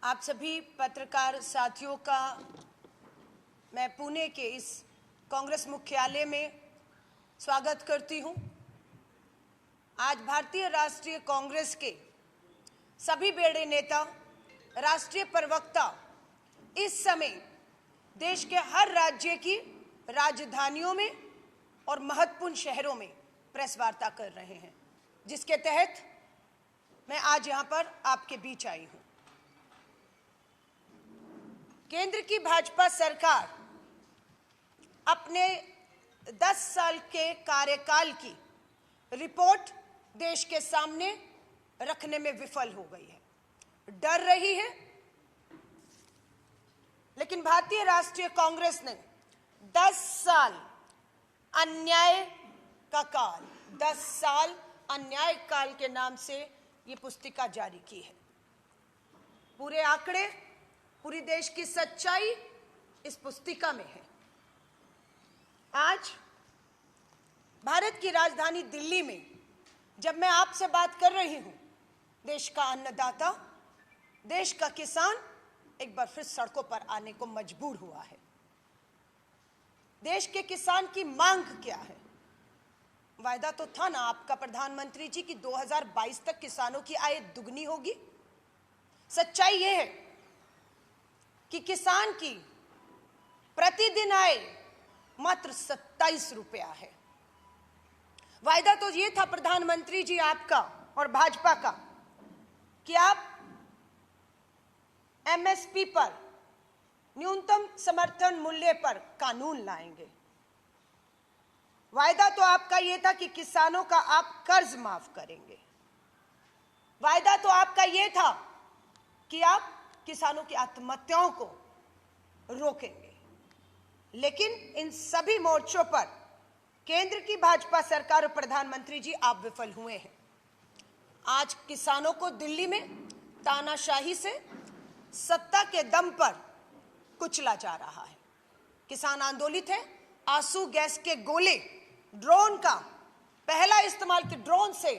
आप सभी पत्रकार साथियों का मैं पुणे के इस कांग्रेस मुख्यालय में स्वागत करती हूं। आज भारतीय राष्ट्रीय कांग्रेस के सभी बड़े नेता, राष्ट्रीय प्रवक्ता इस समय देश के हर राज्य की राजधानियों में और महत्वपूर्ण शहरों में प्रेस वार्ता कर रहे हैं, जिसके तहत मैं आज यहां पर आपके बीच आई हूं। केंद्र की भाजपा सरकार अपने 10 साल के कार्यकाल की रिपोर्ट देश के सामने रखने में विफल हो गई है, डर रही है। लेकिन भारतीय राष्ट्रीय कांग्रेस ने 10 साल अन्याय का काल, 10 साल अन्याय काल के नाम से ये पुस्तिका जारी की है। पूरे आंकड़े, पूरी देश की सच्चाई इस पुस्तिका में है। आज भारत की राजधानी दिल्ली में जब मैं आपसे बात कर रही हूं, देश का अन्नदाता, देश का किसान एक बार फिर सड़कों पर आने को मजबूर हुआ है। देश के किसान की मांग क्या है? वायदा तो था ना आपका प्रधानमंत्री जी कि 2022 तक किसानों की आय दुगनी होगी। सच्चाई यह है कि किसान की प्रतिदिन आय मात्र 27 रुपया है। वायदा तो ये था प्रधानमंत्री जी आपका और भाजपा का कि आप एमएसपी पर, न्यूनतम समर्थन मूल्य पर कानून लाएंगे। वायदा तो आपका ये था कि किसानों का आप कर्ज माफ करेंगे। वायदा तो आपका ये था कि आप किसानों की आत्महत्याओं को रोकेंगे। लेकिन इन सभी मोर्चों पर केंद्र की भाजपा सरकार और प्रधानमंत्री जी आप विफल हुए हैं। आज किसानों को दिल्ली में तानाशाही से सत्ता के दम पर कुचला जा रहा है। किसान आंदोलित है। आंसू गैस के गोले, ड्रोन का पहला इस्तेमाल के ड्रोन से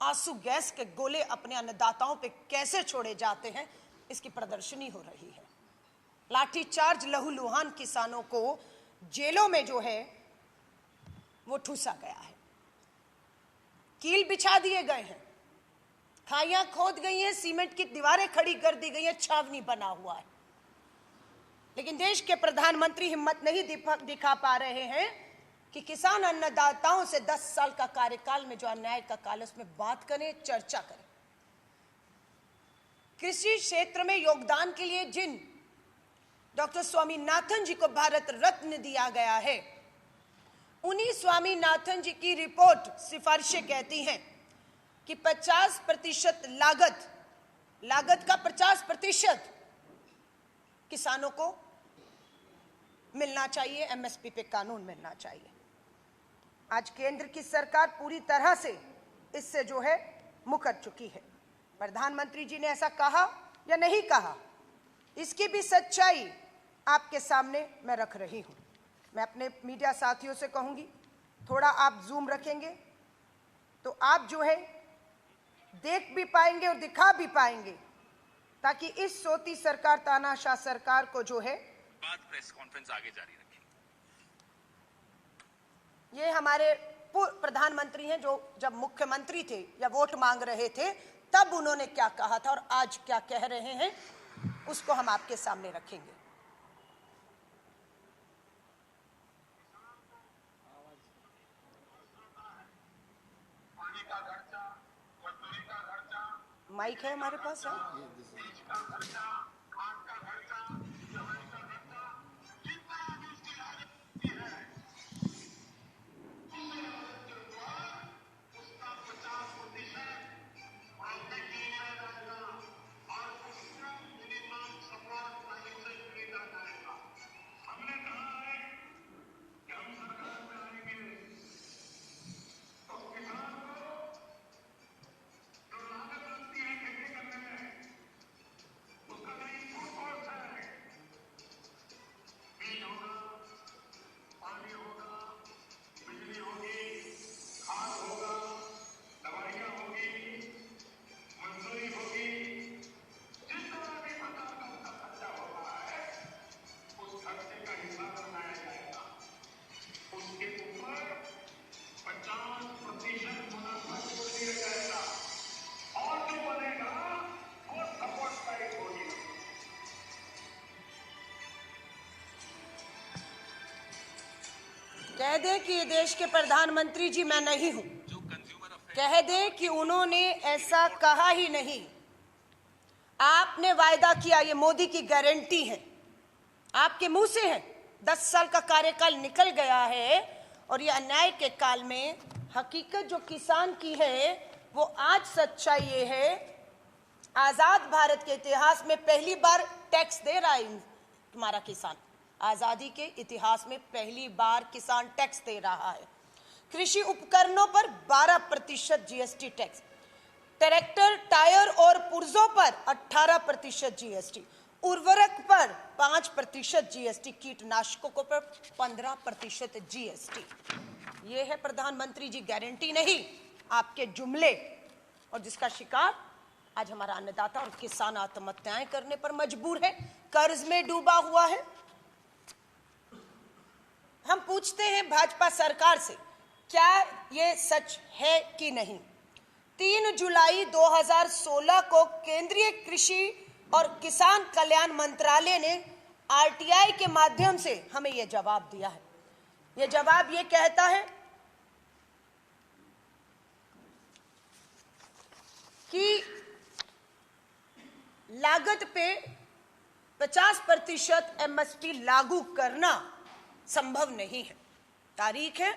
आंसू गैस के गोले अपने अन्नदाताओं पे कैसे छोड़े जाते हैं, इसकी प्रदर्शनी हो रही है। लाठीचार्ज, लहूलुहान किसानों को जेलों में जो है वो ठूसा गया है। कील बिछा दिए गए हैं, खाइयां खोद गई हैं, सीमेंट की दीवारें खड़ी कर दी गई हैं, छावनी बना हुआ है। लेकिन देश के प्रधानमंत्री हिम्मत नहीं दिखा पा रहे हैं कि किसान अन्नदाताओं से 10 साल का कार्यकाल में जो अन्याय का काल, उसमें बात करें, चर्चा करें। कृषि क्षेत्र में योगदान के लिए जिन डॉक्टर स्वामीनाथन जी को भारत रत्न दिया गया है, उन्हीं स्वामीनाथन जी की रिपोर्ट सिफारिशें कहती हैं कि 50% लागत का 50% किसानों को मिलना चाहिए, एमएसपी पे कानून मिलना चाहिए। आज केंद्र की सरकार पूरी तरह से इससे जो है मुकर चुकी है। प्रधानमंत्री जी ने ऐसा कहा या नहीं कहा, इसकी भी सच्चाई आपके सामने मैं रख रही हूं। मैं अपने मीडिया साथियों से कहूंगी, थोड़ा आप जूम रखेंगे तो आप जो है देख भी पाएंगे और दिखा भी पाएंगे, ताकि इस सोती सरकार, तानाशाह सरकार को जो है बाद प्रेस कॉन्फ्रेंस आगे जारी रखें। ये हमारे पूर्व प्रधानमंत्री हैं जो जब मुख्यमंत्री थे या वोट मांग रहे थे तब उन्होंने क्या कहा था और आज क्या कह रहे हैं, उसको हम आपके सामने रखेंगे। माइक है हमारे पास है? कह दें कि ये देश के प्रधानमंत्री जी मैं नहीं हूं, जो कंज्यूमर अफेयर कह दें कि उन्होंने ऐसा कहा ही नहीं। आपने वायदा किया, ये मोदी की गारंटी है, आपके मुंह से है। 10 साल का कार्यकाल निकल गया है और ये अन्याय के काल में हकीकत जो किसान की है वो आज सच्चाई ये है, आजाद भारत के इतिहास में पहली बार टैक्स दे रहा है तुम्हारा किसान। आजादी के इतिहास में पहली बार किसान टैक्स दे रहा है। कृषि उपकरणों पर 12% जीएसटी टैक्स, ट्रैक्टर, टायर और पुर्जों पर 18% जीएसटी, उर्वरक पर 5% जीएसटी, कीटनाशकों पर 15% जीएसटी। ये है प्रधानमंत्री जी गारंटी नहीं, आपके जुमले, और जिसका शिकार आज हमारा अन्नदाता और किसान आत्महत्याएं करने पर मजबूर है, कर्ज में डूबा हुआ है। हम पूछते हैं भाजपा सरकार से, क्या ये सच है कि नहीं? 3 जुलाई 2016 को केंद्रीय कृषि और किसान कल्याण मंत्रालय ने आरटीआई के माध्यम से हमें यह जवाब दिया है। यह जवाब ये कहता है कि लागत पे 50% एमएसपी लागू करना संभव नहीं है। तारीख है,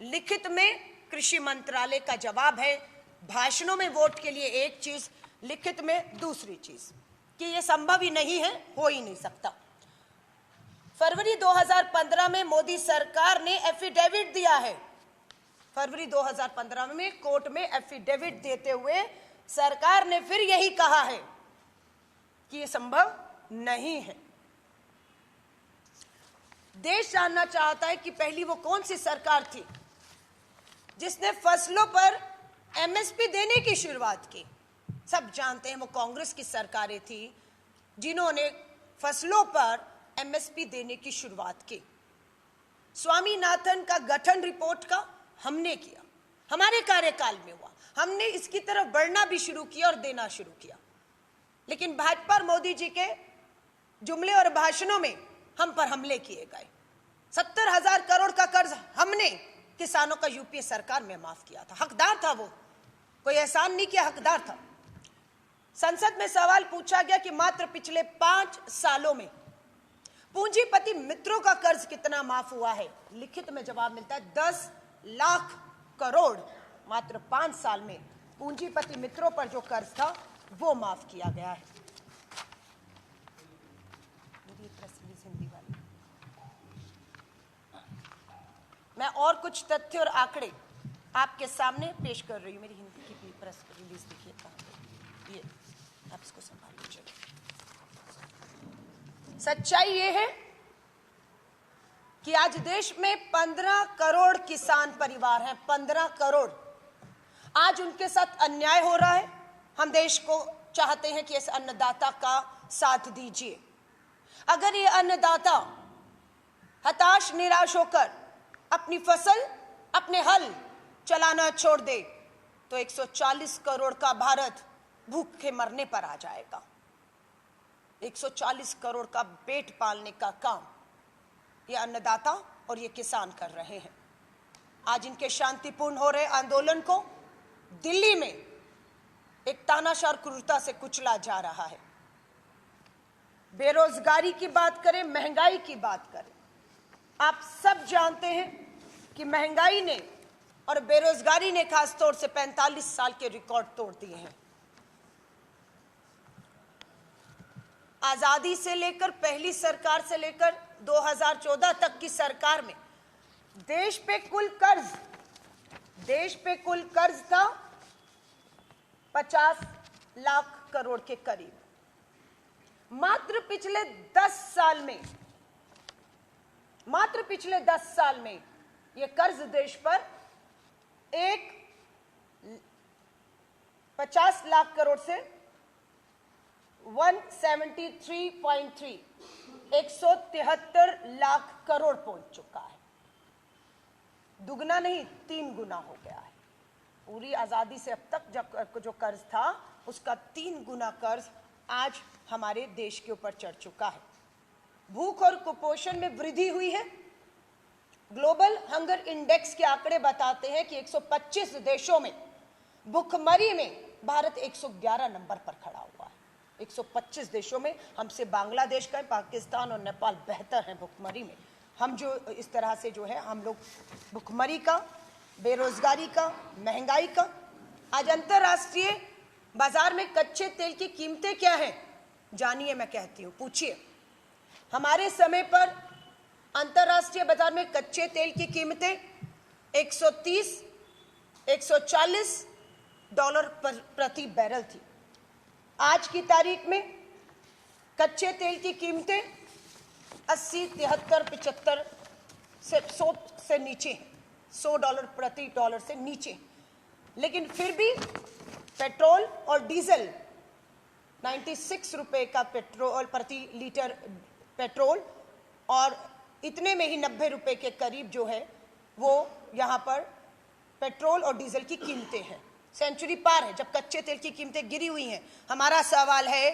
लिखित में कृषि मंत्रालय का जवाब है, भाषणों में वोट के लिए एक चीज, लिखित में दूसरी चीज, कि यह संभव ही नहीं है, हो ही नहीं सकता। फरवरी 2015 में मोदी सरकार ने एफिडेविट दिया है। फरवरी 2015 में कोर्ट में एफिडेविट देते हुए सरकार ने फिर यही कहा है कि यह संभव नहीं है। देश जानना चाहता है कि पहली वो कौन सी सरकार थी जिसने फसलों पर एमएसपी देने की शुरुआत की। सब जानते हैं वो कांग्रेस की सरकारें थी जिन्होंने फसलों पर एमएसपी देने की शुरुआत की। स्वामीनाथन का गठन रिपोर्ट का हमने किया, हमारे कार्यकाल में हुआ, हमने इसकी तरफ बढ़ना भी शुरू किया और देना शुरू किया। लेकिन भाजपा और मोदी जी के जुमले और भाषणों में हम पर हमले किए गए। 70,000 करोड़ का कर्ज हमने किसानों का यूपीए सरकार में माफ किया था। हकदार था वो, कोई एहसान नहीं किया, हकदार था। संसद में सवाल पूछा गया कि मात्र पिछले 5 सालों में पूंजीपति मित्रों का कर्ज कितना माफ हुआ है। लिखित में जवाब मिलता है 10 लाख करोड़ मात्र 5 साल में पूंजीपति मित्रों पर जो कर्ज था वो माफ किया गया है। हिंदी वाली मैं और कुछ तथ्य और आंकड़े आपके सामने पेश कर रही हूं। मेरी हिंदी की प्रेस रिलीज देखिए, ये आप इसको संभाल लीजिए। सच्चाई ये है कि आज देश में 15 करोड़ किसान परिवार हैं। 15 करोड़। आज उनके साथ अन्याय हो रहा है। हम देश को चाहते हैं कि इस अन्नदाता का साथ दीजिए। अगर ये अन्नदाता हताश, निराश होकर अपनी फसल, अपने हल चलाना छोड़ दे तो 140 करोड़ का भारत भूखे मरने पर आ जाएगा। 140 करोड़ का पेट पालने का काम ये अन्नदाता और ये किसान कर रहे हैं। आज इनके शांतिपूर्ण हो रहे आंदोलन को दिल्ली में एक तानाशाह क्रूरता से कुचला जा रहा है। बेरोजगारी की बात करें, महंगाई की बात करें, आप सब जानते हैं कि महंगाई ने और बेरोजगारी ने खासतौर से 45 साल के रिकॉर्ड तोड़ दिए हैं। आजादी से लेकर, पहली सरकार से लेकर 2014 तक की सरकार में देश पे कुल कर्ज था 50 लाख करोड़ के करीब। मात्र पिछले 10 साल में ये कर्ज देश पर 50 लाख करोड़ से 173.3 173 लाख करोड़ पहुंच चुका है। दुगना नहीं, 3 गुना हो गया है। पूरी आजादी से अब तक जो कर्ज था उसका 3 गुना कर्ज आज हमारे देश के ऊपर चढ़ चुका है। भूख और कुपोषण में वृद्धि हुई है। ग्लोबल हंगर इंडेक्स के आंकड़े बताते हैं कि 125 देशों में भुखमरी में भारत 111 नंबर पर खड़ा हुआ है। 125 देशों में हमसे बांग्लादेश का, पाकिस्तान और नेपाल बेहतर है भुखमरी में। हम जो इस तरह से जो है हम लोग भुखमरी का, बेरोजगारी का, महंगाई का। आज अंतरराष्ट्रीय बाजार में कच्चे तेल की कीमतें क्या हैं जानिए, मैं कहती हूँ, पूछिए। हमारे समय पर अंतरराष्ट्रीय बाजार में कच्चे तेल की कीमतें 130, 140 डॉलर प्रति बैरल थी। आज की तारीख में कच्चे तेल की कीमतें 80, 73, 75 से 100 से नीचे हैं, 100 डॉलर प्रति डॉलर से नीचे। लेकिन फिर भी पेट्रोल और डीजल 96 रुपए का पेट्रोल प्रति लीटर पेट्रोल और इतने में ही 90 रुपए के करीब जो है वो यहाँ पर पेट्रोल और डीजल की कीमतें हैं। सेंचुरी पार है जब कच्चे तेल की कीमतें गिरी हुई हैं। हमारा सवाल है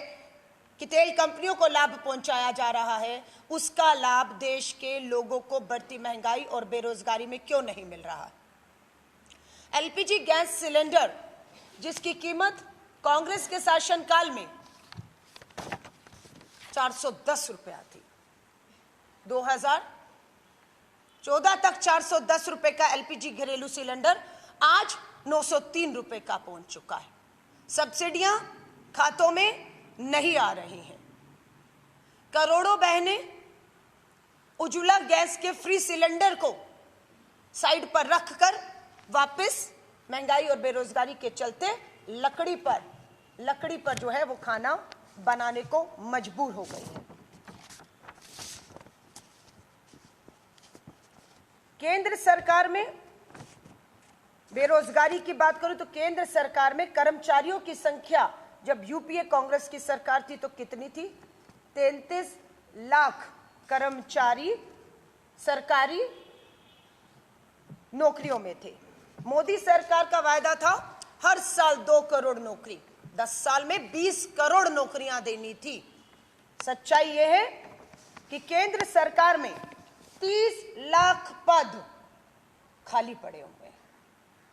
कि तेल कंपनियों को लाभ पहुंचाया जा रहा है, उसका लाभ देश के लोगों को बढ़ती महंगाई और बेरोजगारी में क्यों नहीं मिल रहा? एलपीजी गैस सिलेंडर जिसकी कीमत कांग्रेस के शासनकाल में 410 रुपया थी, 2014 तक 410 रुपए का एलपीजी घरेलू सिलेंडर आज 903 रुपए का पहुंच चुका है। सब्सिडियां खातों में नहीं आ रही हैं। करोड़ों बहनें उज्ज्वला गैस के फ्री सिलेंडर को साइड पर रखकर वापस महंगाई और बेरोजगारी के चलते लकड़ी पर जो है वो खाना बनाने को मजबूर हो गई है। केंद्र सरकार में बेरोजगारी की बात करूं तो केंद्र सरकार में कर्मचारियों की संख्या जब यूपीए कांग्रेस की सरकार थी तो कितनी थी? 33 लाख कर्मचारी सरकारी नौकरियों में थे। मोदी सरकार का वायदा था हर साल 2 करोड़ नौकरी, 10 साल में 20 करोड़ नौकरियां देनी थी। सच्चाई यह है कि केंद्र सरकार में 30 लाख पद खाली पड़े हुए हैं।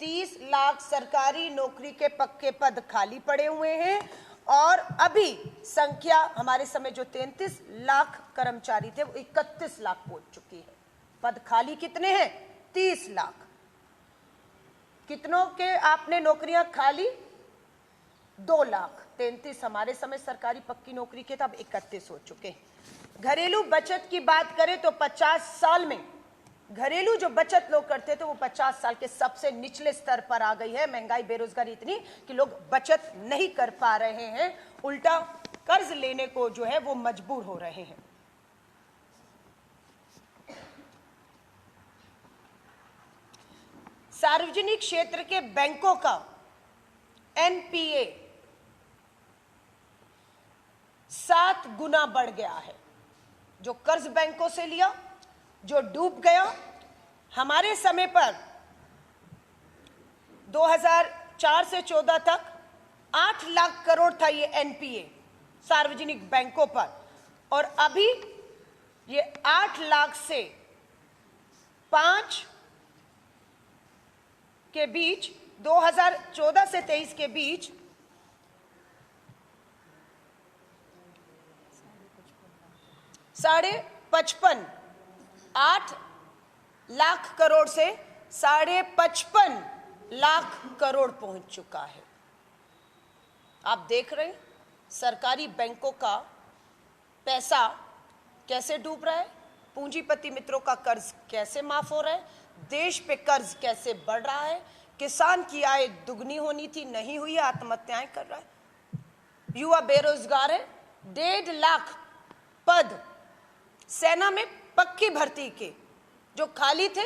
30 लाख सरकारी नौकरी के पक्के पद खाली पड़े हुए हैं और अभी संख्या हमारे समय जो 33 लाख कर्मचारी थे वो 31 लाख पहुंच चुकी है। पद खाली कितने हैं? 30 लाख। कितनों के आपने नौकरियां खाली? 2 लाख। 33 हमारे समय सरकारी पक्की नौकरी के थे, अब 31 हो चुके हैं। घरेलू बचत की बात करें तो 50 साल में घरेलू जो बचत लोग करते थे वो 50 साल के सबसे निचले स्तर पर आ गई है। महंगाई बेरोजगारी इतनी कि लोग बचत नहीं कर पा रहे हैं, उल्टा कर्ज लेने को जो है वो मजबूर हो रहे हैं। सार्वजनिक क्षेत्र के बैंकों का एनपीए 7 गुना बढ़ गया है। जो कर्ज बैंकों से लिया, जो डूब गया। हमारे समय पर 2004 से 14 तक 8 लाख करोड़ था ये एनपीए सार्वजनिक बैंकों पर, और अभी ये 8 लाख से 5 के बीच 2014 से 23 के बीच 55.5 8 लाख करोड़ से 55.5 लाख करोड़ पहुंच चुका है। आप देख रहे हैं सरकारी बैंकों का पैसा कैसे डूब रहा है, पूंजीपति मित्रों का कर्ज कैसे माफ हो रहा है, देश पे कर्ज कैसे बढ़ रहा है, किसान की आय दुगनी होनी थी नहीं हुई है, आत्महत्याएं कर रहा है, युवा बेरोजगार है। 1.5 लाख पद सेना में पक्की भर्ती के जो खाली थे,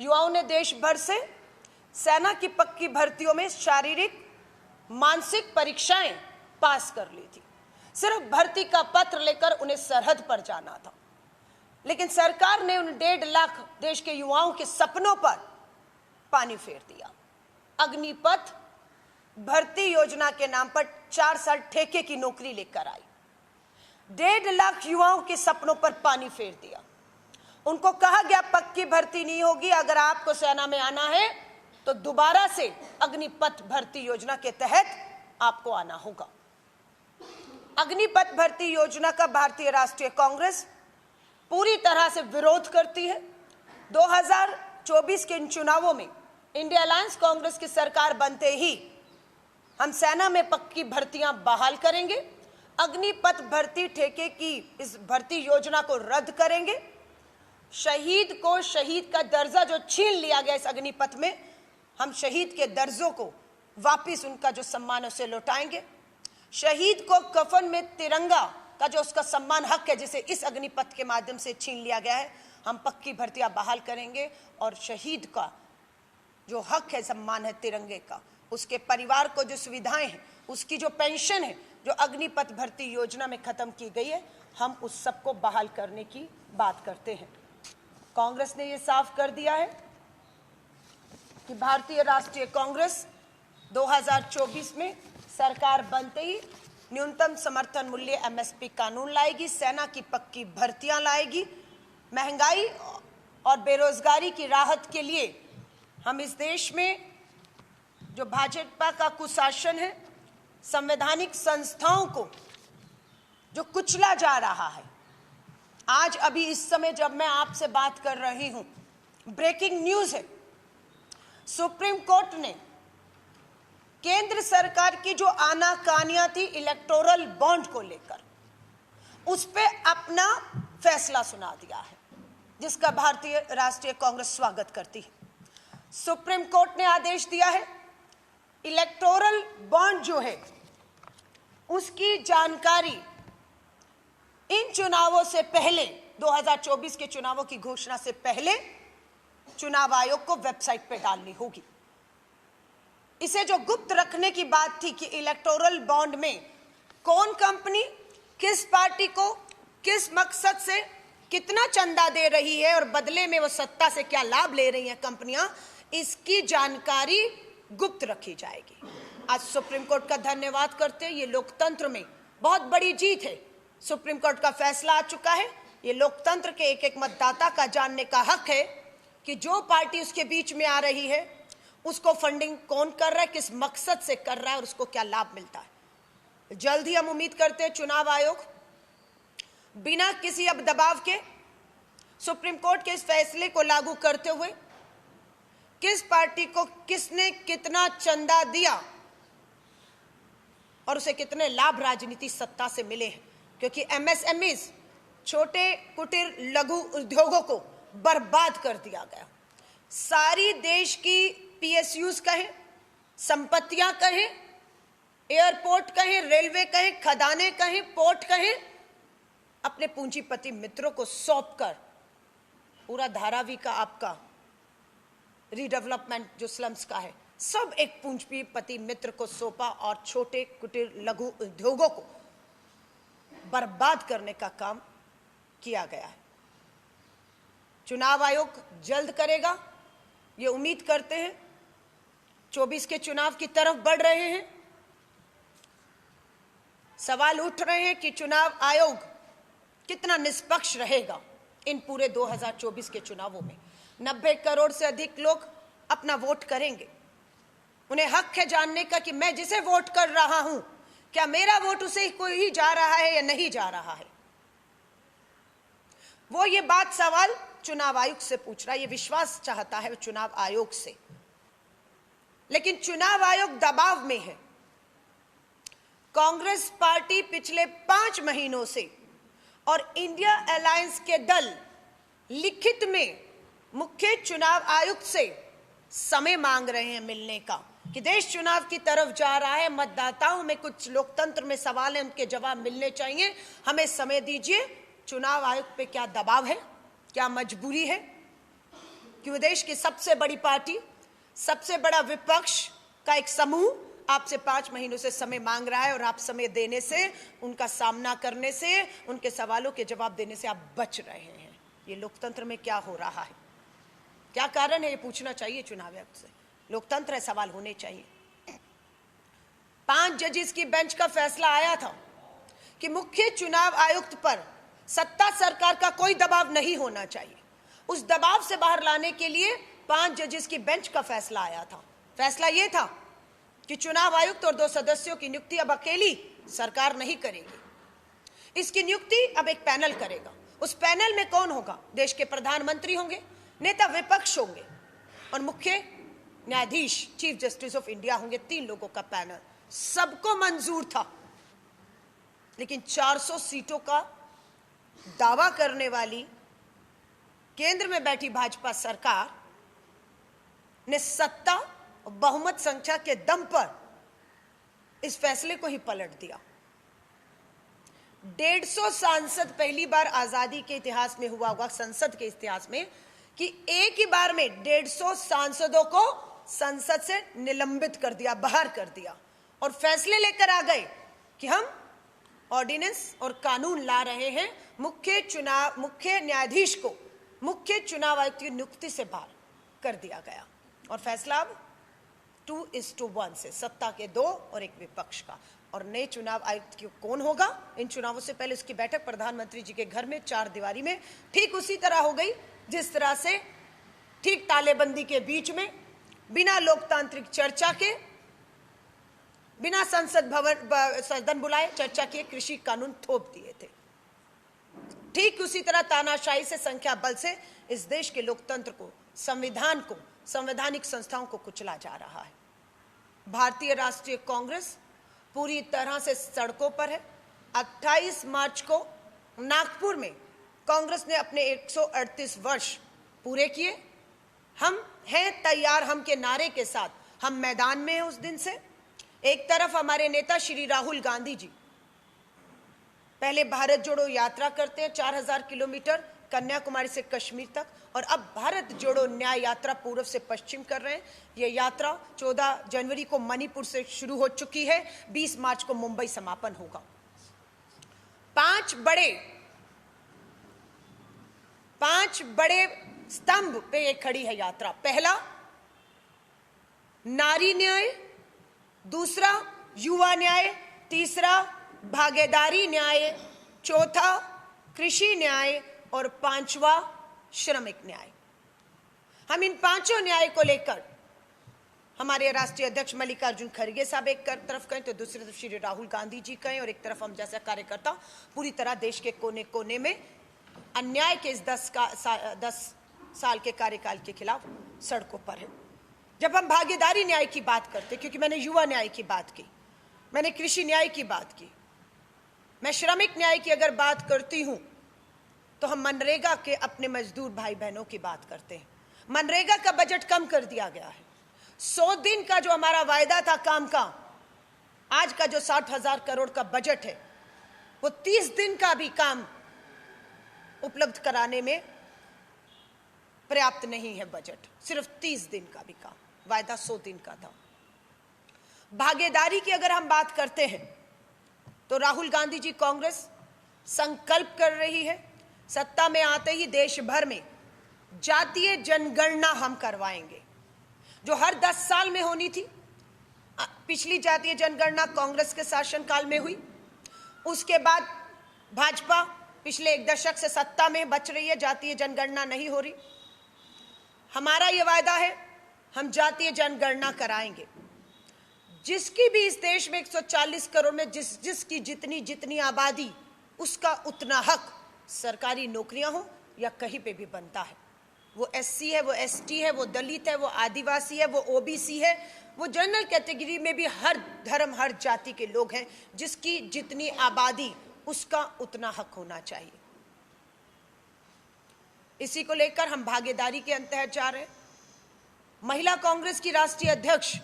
युवाओं ने देश भर से सेना की पक्की भर्तियों में शारीरिक मानसिक परीक्षाएं पास कर ली थी। सिर्फ भर्ती का पत्र लेकर उन्हें सरहद पर जाना था, लेकिन सरकार ने उन 1.5 लाख देश के युवाओं के सपनों पर पानी फेर दिया। अग्निपथ भर्ती योजना के नाम पर 4 साल ठेके की नौकरी लेकर आई, 1.5 लाख युवाओं के सपनों पर पानी फेर दिया। उनको कहा गया पक्की भर्ती नहीं होगी, अगर आपको सेना में आना है तो दोबारा से अग्निपथ भर्ती योजना के तहत आपको आना होगा। अग्निपथ भर्ती योजना का भारतीय राष्ट्रीय कांग्रेस पूरी तरह से विरोध करती है। 2024 के इन चुनावों में इंडिया अलायंस कांग्रेस की सरकार बनते ही हम सेना में पक्की भर्तियां बहाल करेंगे, अग्निपथ भर्ती ठेके की इस भर्ती योजना को रद्द करेंगे, शहीद को शहीद का दर्जा जो छीन लिया गया इस अग्निपथ में, हम शहीद के दर्जों को वापिस उनका जो सम्मान है उसे लौटाएंगे। शहीद को कफन में तिरंगा का जो उसका सम्मान हक है जिसे इस अग्निपथ के माध्यम से छीन लिया गया है, हम पक्की भर्तियां बहाल करेंगे और शहीद का जो हक है, सम्मान है तिरंगे का, उसके परिवार को जो सुविधाएं हैं, उसकी जो पेंशन है जो अग्निपथ भर्ती योजना में खत्म की गई है, हम उस सबको बहाल करने की बात करते हैं। कांग्रेस ने यह साफ कर दिया है कि भारतीय राष्ट्रीय कांग्रेस 2024 में सरकार बनते ही न्यूनतम समर्थन मूल्य MSP कानून लाएगी, सेना की पक्की भर्तियां लाएगी, महंगाई और बेरोजगारी की राहत के लिए हम इस देश में जो भाजपा का कुशासन है, संवैधानिक संस्थाओं को जो कुचला जा रहा है, आज अभी इस समय जब मैं आपसे बात कर रही हूं, ब्रेकिंग न्यूज है, सुप्रीम कोर्ट ने केंद्र सरकार की जो आनाकानियां थी इलेक्टोरल बॉन्ड को लेकर, उस पे अपना फैसला सुना दिया है, जिसका भारतीय राष्ट्रीय कांग्रेस स्वागत करती है। सुप्रीम कोर्ट ने आदेश दिया है इलेक्टोरल बॉन्ड जो है उसकी जानकारी इन चुनावों से पहले, 2024 के चुनावों की घोषणा से पहले चुनाव आयोग को वेबसाइट पे डालनी होगी। इसे जो गुप्त रखने की बात थी कि इलेक्टोरल बॉन्ड में कौन कंपनी किस पार्टी को किस मकसद से कितना चंदा दे रही है और बदले में वो सत्ता से क्या लाभ ले रही हैं कंपनियां, इसकी जानकारी गुप्त रखी जाएगी। आज सुप्रीम कोर्ट का धन्यवाद करते हैं, ये लोकतंत्र में बहुत बड़ी जीत है। सुप्रीम कोर्ट का फैसला आ चुका है, ये लोकतंत्र के एक एक मतदाता का जानने का हक है कि जो पार्टी उसके बीच में आ रही है उसको फंडिंग कौन कर रहा है, किस मकसद से कर रहा है और उसको क्या लाभ मिलता है। जल्द ही हम उम्मीद करते हैं चुनाव आयोग बिना किसी अब दबाव के सुप्रीम कोर्ट के इस फैसले को लागू करते हुए किस पार्टी को किसने कितना चंदा दिया और उसे कितने लाभ राजनीति सत्ता से मिले हैं, क्योंकि MSMEs छोटे कुटीर लघु उद्योगों को बर्बाद कर दिया गया। सारी देश की PSUs कहें, संपत्तियां कहें, एयरपोर्ट कहें, रेलवे कहें, खदानें कहें, पोर्ट कहें, अपने पूंजीपति मित्रों को सौंपकर पूरा धारावी का आपका रीडेवलपमेंट जो स्लम्स का है सब एक पूंजीपति मित्र को सौंपा और छोटे कुटीर लघु उद्योगों को बर्बाद करने का काम किया गया है। चुनाव आयोग जल्द करेगा, ये उम्मीद करते हैं। 24 के चुनाव की तरफ बढ़ रहे हैं, सवाल उठ रहे हैं कि चुनाव आयोग कितना निष्पक्ष रहेगा इन पूरे 2024 के चुनावों में। 90 करोड़ से अधिक लोग अपना वोट करेंगे, उन्हें हक है जानने का कि मैं जिसे वोट कर रहा हूं क्या मेरा वोट उसे कोई ही जा रहा है या नहीं जा रहा है। वो ये बात सवाल चुनाव आयोग से पूछ रहा है, ये विश्वास चाहता है चुनाव आयोग से, लेकिन चुनाव आयोग दबाव में है। कांग्रेस पार्टी पिछले 5 महीनों से और इंडिया अलायंस के दल लिखित में मुख्य चुनाव आयुक्त से समय मांग रहे हैं मिलने का कि देश चुनाव की तरफ जा रहा है, मतदाताओं में कुछ लोकतंत्र में सवाल है, उनके जवाब मिलने चाहिए, हमें समय दीजिए। चुनाव आयोग पे क्या दबाव है, क्या मजबूरी है कि वो देश की सबसे बड़ी पार्टी, सबसे बड़ा विपक्ष का एक समूह आपसे 5 महीनों से समय मांग रहा है और आप समय देने से, उनका सामना करने से, उनके सवालों के जवाब देने से आप बच रहे हैं। ये लोकतंत्र में क्या हो रहा है, क्या कारण है, ये पूछना चाहिए चुनाव आयोग से। लोकतंत्र है, सवाल होने चाहिए। 5 जजेस की बेंच का फैसला आया था कि मुख्य चुनाव आयुक्त पर सत्ता सरकार का कोई दबाव नहीं होना चाहिए। उस दबाव से बाहर लाने के लिए 5 जजेस की बेंच का फैसला आया था। फैसला यह था कि चुनाव आयुक्त और 2 सदस्यों की नियुक्ति अब अकेली सरकार नहीं करेगी। इसकी नियुक्ति अब एक पैनल करेगा। उस पैनल में कौन होगा? देश के प्रधानमंत्री होंगे, नेता विपक्ष होंगे और मुख्य न्यायाधीश चीफ जस्टिस ऑफ इंडिया होंगे। 3 लोगों का पैनल। सबको मंजूर था, लेकिन 400 सीटों का दावा करने वाली केंद्र में बैठी भाजपा सरकार ने सत्ता और बहुमत संख्या के दम पर इस फैसले को ही पलट दिया। 150 सांसद, पहली बार आजादी के इतिहास में हुआ होगा, संसद के इतिहास में, कि एक ही बार में 150 सांसदों को संसद से निलंबित कर दिया, बाहर कर दिया और फैसले लेकर आ गए कि हम ऑर्डिनेंस और कानून ला रहे हैं। मुख्य न्यायाधीश को मुख्य चुनाव आयुक्त की नियुक्ति से बाहर कर दिया गया और फैसला अब 2:1 से, सत्ता के 2 और 1 विपक्ष का। और नए चुनाव आयुक्त कौन होगा? इन चुनावों से पहले उसकी बैठक प्रधानमंत्री जी के घर में 4 दीवारी में ठीक उसी तरह हो गई जिस तरह से ठीक तालेबंदी के बीच में बिना लोकतांत्रिक चर्चा के, बिना संसद भवन सदन बुलाए चर्चा किए कृषि कानून थोप दिए थे। ठीक उसी तरह तानाशाही से, संख्या बल से इस देश के लोकतंत्र को, संविधान को, संवैधानिक संस्थाओं को कुचला जा रहा है। भारतीय राष्ट्रीय कांग्रेस पूरी तरह से सड़कों पर है। 28 मार्च को नागपुर में कांग्रेस ने अपने 138 वर्ष पूरे किए। हम हैं तैयार, हम के नारे के साथ हम मैदान में हैं उस दिन से। एक तरफ हमारे नेता श्री राहुल गांधी जी पहले भारत जोड़ो यात्रा करते हैं 4000 किलोमीटर कन्याकुमारी से कश्मीर तक, और अब भारत जोड़ो न्याय यात्रा पूर्व से पश्चिम कर रहे हैं। यह यात्रा 14 जनवरी को मणिपुर से शुरू हो चुकी है, 20 मार्च को मुंबई समापन होगा। 5 बड़े स्तंभ पे ये खड़ी है यात्रा। पहला नारी न्याय, दूसरा युवा न्याय, तीसरा भागीदारी न्याय, चौथा कृषि न्याय और 5वां श्रमिक न्याय। हम इन 5 न्याय को लेकर हमारे राष्ट्रीय अध्यक्ष मल्लिकार्जुन खड़गे साहब एक तरफ कहें तो दूसरी तरफ श्री राहुल गांधी जी कहें और एक तरफ हम जैसा कार्यकर्ता पूरी तरह देश के कोने कोने में अन्याय के इस 10 साल के कार्यकाल के खिलाफ सड़कों पर है। जब हम भागीदारी न्याय की बात करते, क्योंकि मैंने युवा न्याय की बात की, मैंने कृषि न्याय की बात की, मैं श्रमिक न्याय की अगर बात करती हूं तो हम मनरेगा के अपने मजदूर भाई बहनों की बात करते हैं। मनरेगा का बजट कम कर दिया गया है। 100 दिन का जो हमारा वायदा था काम का, आज का जो 60,000 करोड़ का बजट है वो 30 दिन का भी काम उपलब्ध कराने में पर्याप्त नहीं है। बजट सिर्फ 30 दिन का भी काम, वायदा 100 दिन का था। भागीदारी की अगर हम बात करते हैं तो राहुल गांधी जी कांग्रेस संकल्प कर रही है, सत्ता में आते ही देश भर में जातीय जनगणना हम करवाएंगे, जो हर 10 साल में होनी थी। पिछली जातीय जनगणना कांग्रेस के शासनकाल में हुई, उसके बाद भाजपा पिछले 1 दशक से सत्ता में बच रही है, जातीय जनगणना नहीं हो रही। हमारा यह वायदा है, हम जातीय जनगणना कराएंगे। जिसकी भी इस देश में 140 करोड़ में जिसकी जितनी आबादी, उसका उतना हक सरकारी नौकरियां हो या कहीं पे भी बनता है। वो एससी है, वो एसटी है, वो दलित है, वो आदिवासी है, वो ओबीसी है, वो जनरल कैटेगरी में भी हर धर्म हर जाति के लोग हैं। जिसकी जितनी आबादी, उसका उतना हक होना चाहिए। इसी को लेकर हम भागीदारी के अंतर्गत जा रहे हैं। महिला कांग्रेस की राष्ट्रीय अध्यक्ष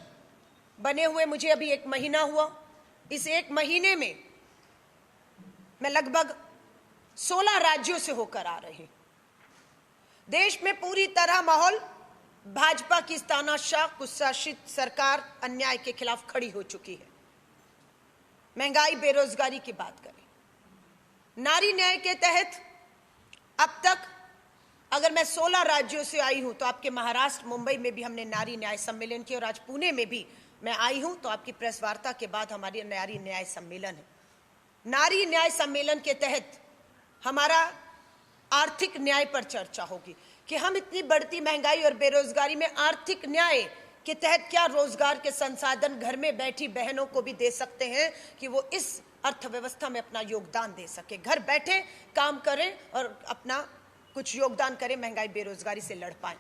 बने हुए मुझे अभी 1 महीना हुआ। इस 1 महीने में मैं लगभग 16 राज्यों से होकर आ रही। देश में पूरी तरह माहौल भाजपा की तानाशाह कुशासित सरकार अन्याय के खिलाफ खड़ी हो चुकी है। महंगाई, बेरोजगारी की बात करें, नारी न्याय के तहत अब तक अगर मैं 16 राज्यों से आई हूं तो आपके महाराष्ट्र, मुंबई में भी हमने नारी न्याय सम्मेलन किया और आज पुणे में भी मैं आई हूं तो आपकी प्रेस वार्ता के बाद हमारी नारी न्याय सम्मेलन है। नारी न्याय सम्मेलन के तहत हमारा आर्थिक न्याय पर चर्चा होगी कि हम इतनी बढ़ती महंगाई और बेरोजगारी में आर्थिक न्याय के तहत क्या रोजगार के संसाधन घर में बैठी बहनों को भी दे सकते हैं कि वो इस अर्थव्यवस्था में अपना योगदान दे सके, घर बैठे काम करें और अपना कुछ योगदान करें, महंगाई बेरोजगारी से लड़ पाए।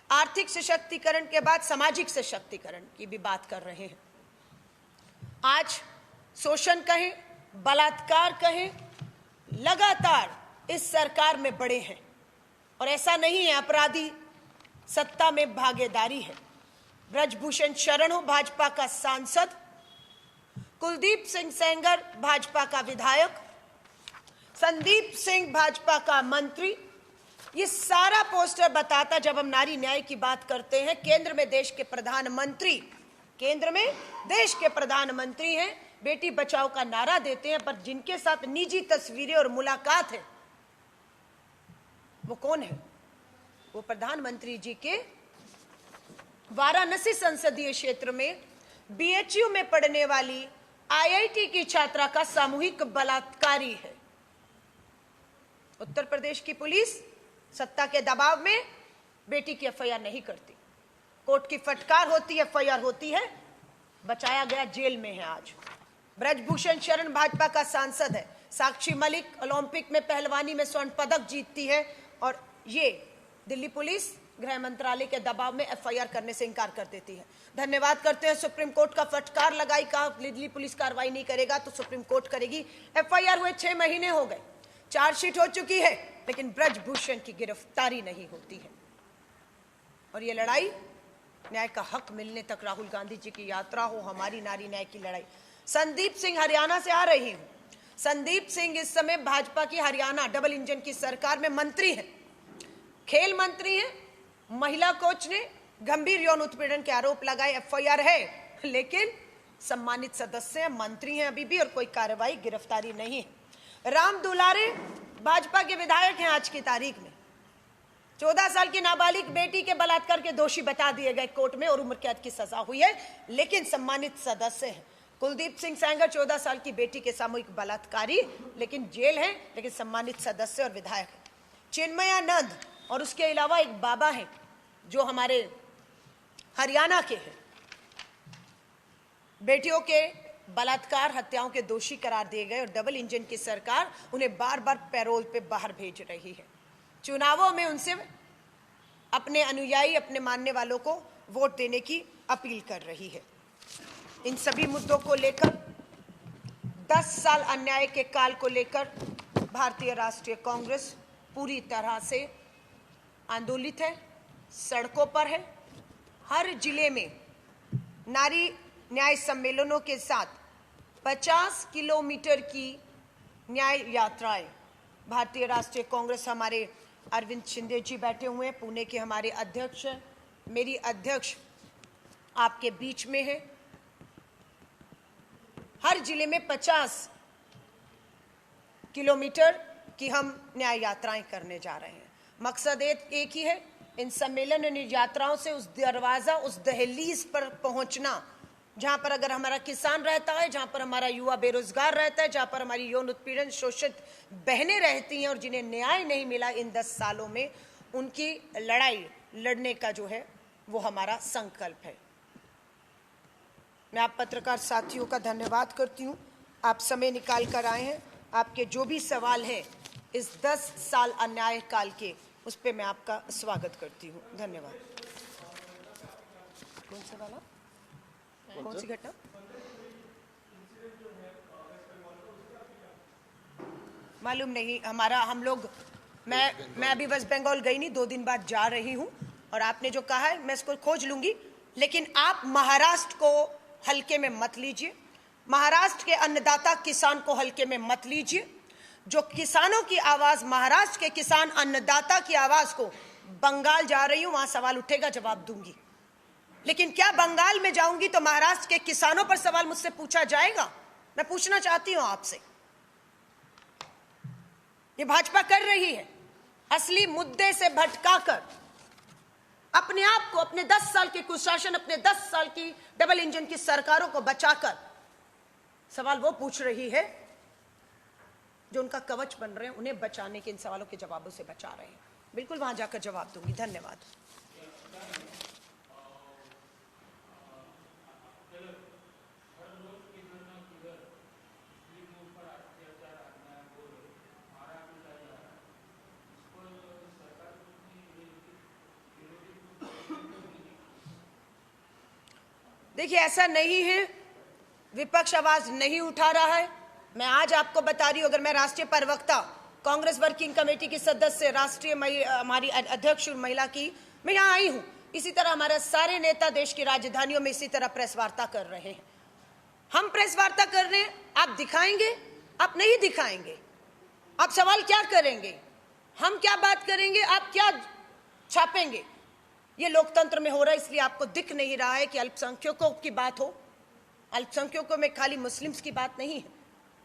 आर्थिक सशक्तिकरण के बाद सामाजिक सशक्तिकरण की भी बात कर रहे हैं। आज शोषण कहें, बलात्कार कहें, लगातार इस सरकार में बढ़े हैं और ऐसा नहीं है अपराधी सत्ता में भागीदारी है। ब्रजभूषण शरण हो भाजपा का सांसद, कुलदीप सिंह सेंगर भाजपा का विधायक, संदीप सिंह भाजपा का मंत्री, ये सारा पोस्टर बताता जब हम नारी न्याय की बात करते हैं, केंद्र में देश के प्रधानमंत्री, केंद्र में देश के प्रधानमंत्री हैं, बेटी बचाओ का नारा देते हैं, पर जिनके साथ निजी तस्वीरें और मुलाकात है वो कौन है? वो प्रधानमंत्री जी के वाराणसी संसदीय क्षेत्र में बीएचयू में पढ़ने वाली आईआईटी की छात्रा का सामूहिक बलात्कारी है। उत्तर प्रदेश की पुलिस सत्ता के दबाव में बेटी की एफआईआर नहीं करती, कोर्ट की फटकार होती है, एफआईआर होती है, बचाया गया, जेल में है। आज ब्रजभूषण शरण भाजपा का सांसद है। साक्षी मलिक ओलंपिक में पहलवानी में स्वर्ण पदक जीतती है और ये दिल्ली पुलिस गृह मंत्रालय के दबाव में एफआईआर करने से इनकार कर देती है। धन्यवाद करते हैं, सुप्रीम कोर्ट का फटकार लगाई, कहा दिल्ली पुलिस कार्रवाई नहीं करेगा तो सुप्रीम कोर्ट करेगी। एफआईआर हुए 6 महीने हो गए, चार्जशीट हो चुकी है, लेकिन ब्रजभूषण की गिरफ्तारी नहीं होती है। और ये लड़ाई न्याय का हक मिलने तक राहुल गांधी जी की यात्रा हो, हमारी नारी न्याय की लड़ाई। संदीप सिंह हरियाणा से आ रही हूं। संदीप सिंह इस समय भाजपा की हरियाणा डबल इंजन की सरकार में मंत्री हैं, खेल मंत्री हैं। महिला कोच ने गंभीर यौन उत्पीड़न के आरोप लगाए, एफआईआर है, लेकिन सम्मानित सदस्य हैं, मंत्री हैं अभी भी और कोई कार्रवाई, गिरफ्तारी नहीं है। राम दुलारे भाजपा के विधायक हैं आज की तारीख में, 14 साल की नाबालिग बेटी के बलात्कार के दोषी बता दिए गए कोर्ट में और उम्र कैद की सजा हुई है, लेकिन सम्मानित सदस्य हैं। कुलदीप सिंह सेंगर 14 साल की बेटी के सामूहिक बलात्कारी, लेकिन जेल है, लेकिन सम्मानित सदस्य और विधायक है। चिन्मयानंद और उसके अलावा एक बाबा हैं जो हमारे हरियाणा के हैं, बेटियों के बलात्कार हत्याओं के दोषी करार दिए गए और डबल इंजन की सरकार उन्हें बार बार पैरोल पे बाहर भेज रही है। चुनावों में उनसे अपने अनुयायी, अपने मानने वालों को वोट देने की अपील कर रही है। इन सभी मुद्दों को लेकर 10 साल अन्याय के काल को लेकर भारतीय राष्ट्रीय कांग्रेस पूरी तरह से आंदोलित है, सड़कों पर है। हर जिले में नारी न्याय सम्मेलनों के साथ 50 किलोमीटर की न्याय यात्राएं। भारतीय राष्ट्रीय कांग्रेस, हमारे अरविंद शिंदे जी बैठे हुए हैं, पुणे के हमारे अध्यक्ष हैं, मेरी अध्यक्ष आपके बीच में है। हर जिले में 50 किलोमीटर की हम न्याय यात्राएं करने जा रहे हैं। मकसद एक ही है, इन सम्मेलन और यात्राओं से उस दरवाजा, उस दहलीज पर पहुंचना जहां पर अगर हमारा किसान रहता है, जहां पर हमारा युवा बेरोजगार रहता है, जहां पर हमारी यौन उत्पीड़न शोषित बहनें रहती हैं और जिन्हें न्याय नहीं मिला इन 10 सालों में, उनकी लड़ाई लड़ने का जो है वो हमारा संकल्प है। मैं आप पत्रकार साथियों का धन्यवाद करती हूँ, आप समय निकाल कर आए हैं। आपके जो भी सवाल हैं इस 10 साल अन्याय काल के, उस पर मैं आपका स्वागत करती हूँ। धन्यवाद। कौन सा वाला, कौन सी घटना? मालूम नहीं, हम लोग मैं अभी वेस्ट बंगाल गई नहीं, 2 दिन बाद जा रही हूँ और आपने जो कहा है मैं इसको खोज लूंगी, लेकिन आप महाराष्ट्र को हल्के में मत लीजिए, महाराष्ट्र के अन्नदाता किसान को हल्के में मत लीजिए। जो किसानों की आवाज, महाराष्ट्र के किसान अन्नदाता की आवाज को बंगाल जा रही हूं, वहां सवाल उठेगा, जवाब दूंगी। लेकिन क्या बंगाल में जाऊंगी तो महाराष्ट्र के किसानों पर सवाल मुझसे पूछा जाएगा? मैं पूछना चाहती हूं आपसे, ये भाजपा कर रही है, असली मुद्दे से भटकाकर अपने आप को, अपने 10 साल के कुशासन, अपने 10 साल की डबल इंजन की सरकारों को बचाकर सवाल वो पूछ रही है जो उनका कवच बन रहे हैं, उन्हें बचाने के इन सवालों के जवाबों से बचा रहे हैं। बिल्कुल वहां जाकर जवाब दूंगी। धन्यवाद। देखिए, ऐसा नहीं है, विपक्ष आवाज नहीं उठा रहा है। मैं आज आपको बता रही हूं, अगर मैं राष्ट्रीय प्रवक्ता, कांग्रेस वर्किंग कमेटी की सदस्य, राष्ट्रीय हमारी अध्यक्ष महिला की, मैं यहाँ आई हूं। इसी तरह हमारे सारे नेता देश की राजधानियों में इसी तरह प्रेस वार्ता कर रहे हैं। हम प्रेस वार्ता कर रहे हैं, आप दिखाएंगे, आप नहीं दिखाएंगे। आप सवाल क्या करेंगे, हम क्या बात करेंगे, आप क्या छापेंगे। ये लोकतंत्र में हो रहा है, इसलिए आपको दिख नहीं रहा है कि अल्पसंख्यकों की बात हो। अल्पसंख्यकों में खाली मुस्लिम्स की बात नहीं है,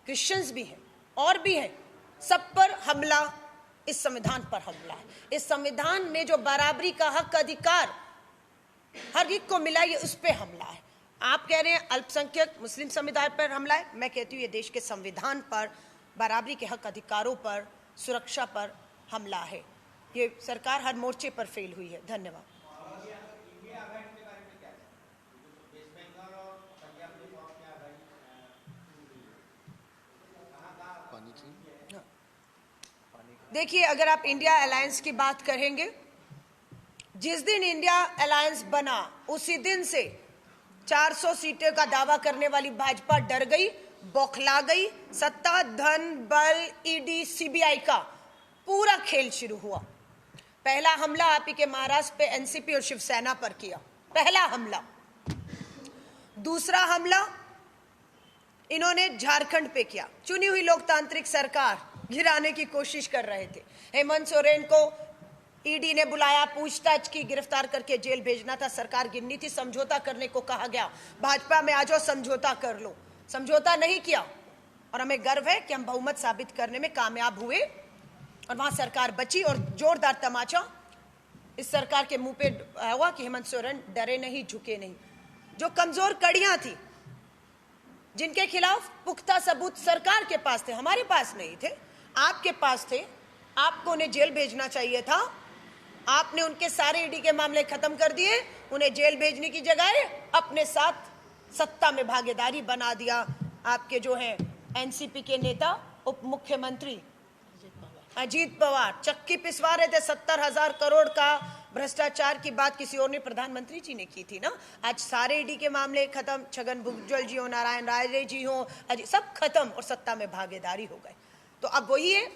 क्रिश्चियंस भी हैं और भी हैं। सब पर हमला, इस संविधान पर हमला है। इस संविधान में जो बराबरी का हक अधिकार हर एक को मिला, ये उस पे हमला है। आप कह रहे हैं अल्पसंख्यक मुस्लिम समुदाय पर हमला है, मैं कहती हूँ ये देश के संविधान पर, बराबरी के हक अधिकारों पर, सुरक्षा पर हमला है। ये सरकार हर मोर्चे पर फेल हुई है। धन्यवाद। देखिए, अगर आप इंडिया अलायंस की बात करेंगे, जिस दिन इंडिया अलायंस बना उसी दिन से 400 सीटों का दावा करने वाली भाजपा डर गई, बौखला गई। सत्ता, धन, बल, ईडी, सीबीआई का पूरा खेल शुरू हुआ। पहला हमला आप ही के महाराष्ट्र पे एनसीपी और शिवसेना पर किया, पहला हमला। दूसरा हमला इन्होंने झारखंड पे किया। चुनी हुई लोकतांत्रिक सरकार गिराने की कोशिश कर रहे थे। हेमंत सोरेन को ईडी ने बुलाया, पूछताछ की, गिरफ्तार करके जेल भेजना था। सरकार गिरनी थी, समझौता करने को कहा गया, भाजपा में आ जाओ समझौता कर लो। समझौता नहीं किया और हमें गर्व है कि हम बहुमत साबित करने में कामयाब हुए और वहां सरकार बची। और जोरदार तमाचा इस सरकार के मुंह पे हुआ कि हेमंत सोरेन डरे नहीं, झुके नहीं। जो कमजोर कड़ियां थी, जिनके खिलाफ पुख्ता सबूत सरकार के पास थे, हमारे पास नहीं थे, आपके पास थे, आपको उन्हें जेल भेजना चाहिए था। आपने उनके सारे ईडी के मामले खत्म कर दिए, उन्हें जेल भेजने की जगह अपने साथ सत्ता में भागीदारी बना दिया। आपके जो हैं एनसीपी के नेता, उप मुख्यमंत्री अजीत पवार चक्की पिसवा रहे थे। 70,000 करोड़ का भ्रष्टाचार की बात किसी और ने, प्रधानमंत्री जी ने की थी ना। आज सारे ईडी के मामले खत्म, छगन भुजबल जी हो, नारायण राय जी हो, सब खत्म और सत्ता में भागीदारी हो गए। तो अब वही है,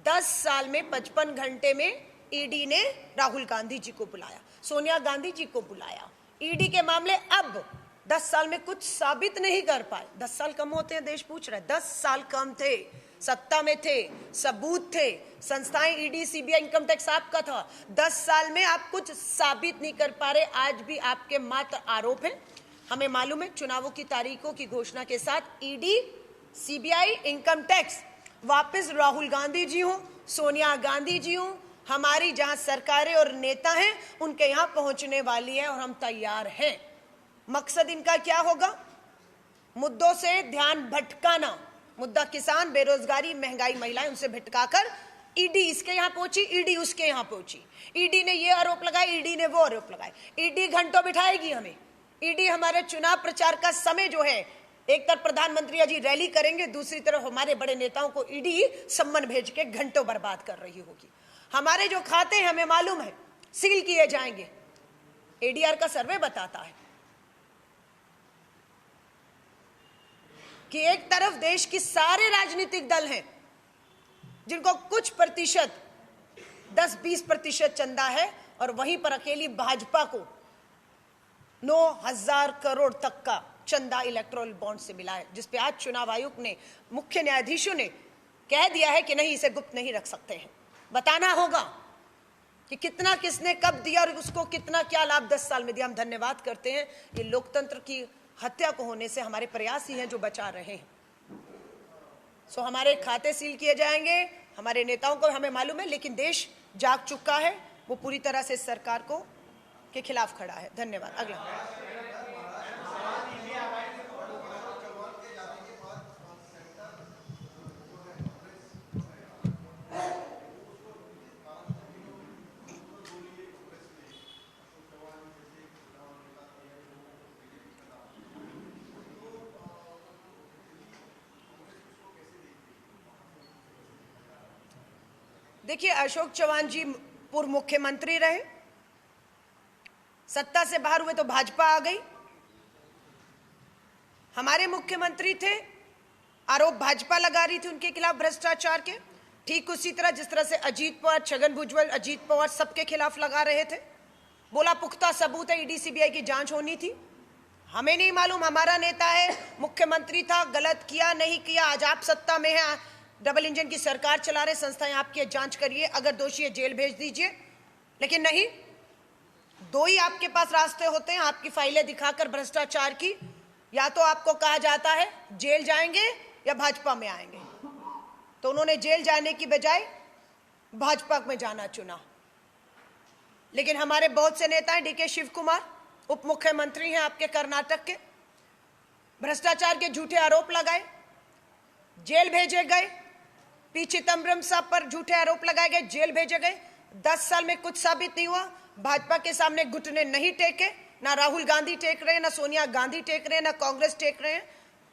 10 साल में 55 घंटे में ईडी ने राहुल गांधी जी को बुलाया, सोनिया गांधी जी को बुलाया। ईडी के मामले अब 10 साल में कुछ साबित नहीं कर पाए। 10 साल कम होते हैं, देश पूछ रहा है। 10 साल कम थे, सत्ता में थे, सबूत थे, संस्थाएं ईडी, सीबीआई, इनकम टैक्स आपका था। 10 साल में आप कुछ साबित नहीं कर पा रहे। आज भी आपके मात्र आरोप हैं। हमें मालूम है, चुनावों की तारीखों की घोषणा के साथ ईडी, सीबीआई, इनकम टैक्स वापस राहुल गांधी जी हो, सोनिया गांधी जी हो, हमारी जहां सरकारें और नेता हैं उनके यहां पहुंचने वाली है और हम तैयार हैं। मकसद इनका क्या होगा? मुद्दों से ध्यान भटकाना। मुद्दा किसान, बेरोजगारी, महंगाई, महिलाएं, उनसे भटकाकर ईडी इसके यहां पहुंची, ईडी उसके यहां पहुंची। ईडी ने ये आरोप लगाए, ईडी ने वो आरोप लगाए। ईडी घंटों बिठाएगी हमें। ईडी हमारे चुनाव प्रचार का समय जो है, एक तरफ प्रधानमंत्री जी रैली करेंगे, दूसरी तरफ हमारे बड़े नेताओं को ईडी सम्मन भेज के घंटों बर्बाद कर रही होगी। हमारे जो खाते हैं हमें मालूम है सील किए जाएंगे। एडीआर का सर्वे बताता है कि एक तरफ देश की सारे राजनीतिक दल हैं जिनको कुछ प्रतिशत, 10-20% चंदा है, और वहीं पर अकेली भाजपा को 9,000 करोड़ तक का चंदा इलेक्टोरल बॉन्ड से मिला है, जिसपे आज चुनाव आयोग ने, मुख्य न्यायाधीशों ने कह दिया है कि नहीं, इसे गुप्त नहीं रख सकते हैं। बताना होगा कि कितना किसने कब दिया और उसको कितना क्या लाभ 10 साल में दिया। हम धन्यवाद करते हैं। ये लोकतंत्र की हत्या को होने से हमारे प्रयास ही हैं जो बचा रहे हैं। सो हमारे खाते सील किए जाएंगे, हमारे नेताओं को हमें मालूम है, लेकिन देश जाग चुका है, वो पूरी तरह से सरकार को के खिलाफ खड़ा है। धन्यवाद। अगला देखिए, अशोक चौहान जी पूर्व मुख्यमंत्री रहे, सत्ता से बाहर हुए तो भाजपा आ गई। हमारे मुख्यमंत्री थे, आरोप भाजपा लगा रही थी उनके खिलाफ भ्रष्टाचार के, ठीक उसी तरह जिस तरह से अजीत पवार, छगन भुजबल, अजीत पवार सबके खिलाफ लगा रहे थे। बोला पुख्ता सबूत है, ईडी सीबीआई की जांच होनी थी। हमें नहीं मालूम, हमारा नेता है, मुख्यमंत्री था, गलत किया नहीं किया। आज आप सत्ता में हैं, डबल इंजन की सरकार चला रहे, संस्थाएं आपकी जांच करिए, अगर दोषी है जेल भेज दीजिए। लेकिन नहीं, दो ही आपके पास रास्ते होते हैं आपकी फाइलें दिखाकर भ्रष्टाचार की। या तो आपको कहा जाता है जेल जाएंगे या भाजपा में आएंगे, तो उन्होंने जेल जाने की बजाय भाजपा में जाना चुना। लेकिन हमारे बहुत से नेता हैं, डीके शिव कुमार उप मुख्यमंत्री हैं आपके कर्नाटक के, भ्रष्टाचार के झूठे आरोप लगाए, जेल भेजे गए। पी चिदम्बरम साहब पर झूठे आरोप लगाए गए, जेल भेजे गए। 10 साल में कुछ साबित नहीं हुआ। भाजपा के सामने घुटने नहीं टेके, ना राहुल गांधी टेक रहे हैं, ना सोनिया गांधी टेक रहे हैं, ना कांग्रेस टेक रहे हैं।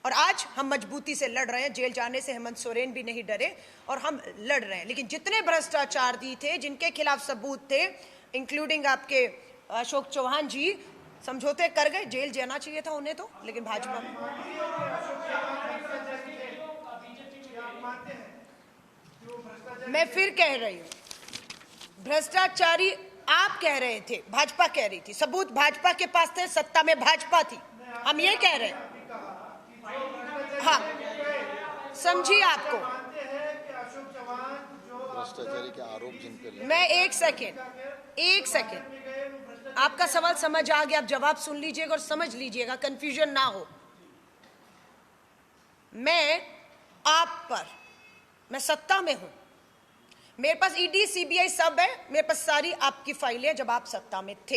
और आज हम मजबूती से लड़ रहे हैं। जेल जाने से हेमंत सोरेन भी नहीं डरे और हम लड़ रहे हैं। लेकिन जितने भ्रष्टाचार दी थे, जिनके खिलाफ सबूत थे, इंक्लूडिंग आपके अशोक चौहान जी, समझौते कर गए। जेल जाना चाहिए था उन्हें तो, लेकिन भाजपा। मैं फिर कह रही हूं, भ्रष्टाचारी आप कह रहे थे, भाजपा कह रही थी, सबूत भाजपा के पास थे, सत्ता में भाजपा थी। हम ये कह रहे हैं, हाँ, समझिए आपको भ्रष्टाचारी के आरोप जिन पे मैं एक सेकेंड, आपका सवाल समझ आ गया, आप जवाब सुन लीजिएगा और समझ लीजिएगा, कंफ्यूजन ना हो। मैं सत्ता में हूं, मेरे पास ईडी सीबीआई सब है, मेरे पास सारी आपकी फाइलें जब आप सत्ता में थे।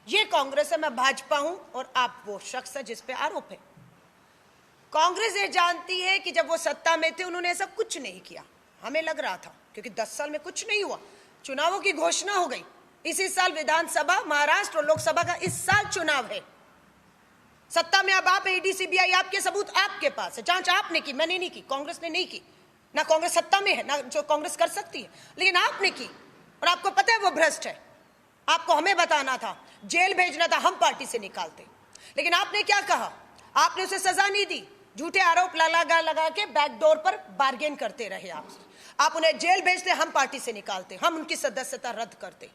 ये कांग्रेस है, मैं भाजपा हूं और आप वो शख्स है जिस पे आरोप है। कांग्रेस ये जानती है कि जब वो सत्ता में थे उन्होंने ऐसा कुछ नहीं किया। हमें लग रहा था क्योंकि 10 साल में कुछ नहीं हुआ, चुनावों की घोषणा हो गई। इसी साल विधानसभा, महाराष्ट्र और लोकसभा का इस साल चुनाव है। सत्ता में अब आप, ईडी सीबीआई आपके, सबूत आपके पास है, जांच आपने की, मैंने नहीं की, कांग्रेस ने नहीं की। ना कांग्रेस सत्ता में है, ना जो कांग्रेस कर सकती है, लेकिन आपने की। और आपको पता है वो भ्रष्ट है। आपको हमें बताना था, जेल भेजना था, हम पार्टी से निकालते। लेकिन आपने क्या कहा, आपने उसे सजा नहीं दी, झूठे आरोप लगा के बैकडोर पर बार्गेन करते रहे। आप उन्हें जेल भेजते, हम पार्टी से निकालते, हम उनकी सदस्यता रद्द करते।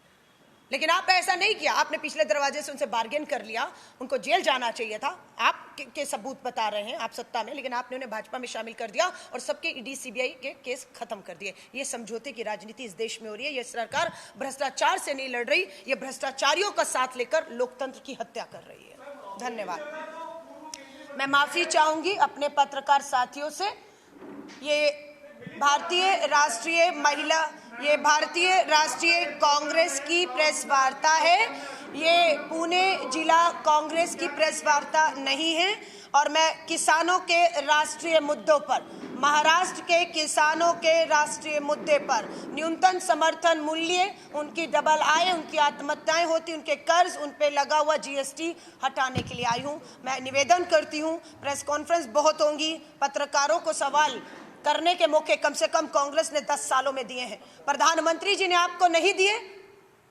लेकिन आपने ऐसा नहीं किया, आपने पिछले दरवाजे से उनसे बार्गेन कर लिया, उनको जेल जाना चाहिए था। आप के सबूत बता रहे हैं, आप सत्ता में, लेकिन आपने उन्हें भाजपा में शामिल कर दिया और सबके ईडी सीबीआई के केस खत्म कर दिए। ये समझौते की राजनीति इस देश में हो रही है। ये सरकार भ्रष्टाचार से नहीं लड़ रही, ये भ्रष्टाचारियों का साथ लेकर लोकतंत्र की हत्या कर रही है। धन्यवाद। मैं माफी चाहूंगी अपने पत्रकार साथियों से। ये भारतीय राष्ट्रीय कांग्रेस की प्रेस वार्ता है, ये पुणे जिला कांग्रेस की प्रेस वार्ता नहीं है। और मैं किसानों के राष्ट्रीय मुद्दों पर, महाराष्ट्र के किसानों के राष्ट्रीय मुद्दे पर, न्यूनतम समर्थन मूल्य, उनकी डबल आय, उनकी आत्महत्याएं होती, उनके कर्ज, उन पे लगा हुआ जीएसटी हटाने के लिए आई हूं। मैं निवेदन करती हूं, प्रेस कॉन्फ्रेंस बहुत होंगी, पत्रकारों को सवाल करने के मौके कम से कम कांग्रेस ने 10 सालों में दिए हैं, प्रधानमंत्री जी ने आपको नहीं दिए।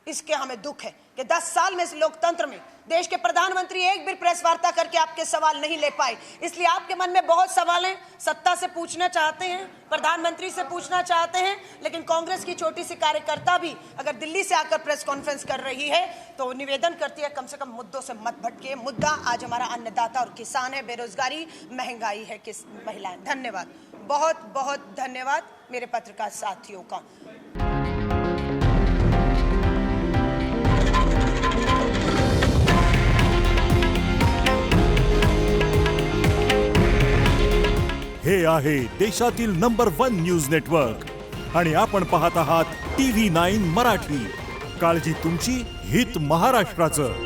इसके हमें दुख है कि 10 साल में इस लोकतंत्र में देश के प्रधानमंत्री एक भी प्रेस वार्ता करके आपके सवाल नहीं ले पाए। इसलिए आपके मन में बहुत सवाल हैं, सत्ता से पूछना चाहते हैं, प्रधानमंत्री से पूछना चाहते हैं, लेकिन कांग्रेस की छोटी सी कार्यकर्ता भी अगर दिल्ली से आकर प्रेस कॉन्फ्रेंस कर रही है तो निवेदन करती है कम से कम मुद्दों से मत भटके। मुद्दा आज हमारा अन्नदाता और किसान है, बेरोजगारी, महंगाई है, महिलाएं। धन्यवाद, बहुत बहुत धन्यवाद मेरे पत्रकार साथियों का। हे आहे देशातील नंबर 1 न्यूज नेटवर्क आणि आपण पाहत आहात TV9 मराठी। काळजी तुमची, हित महाराष्ट्राचं।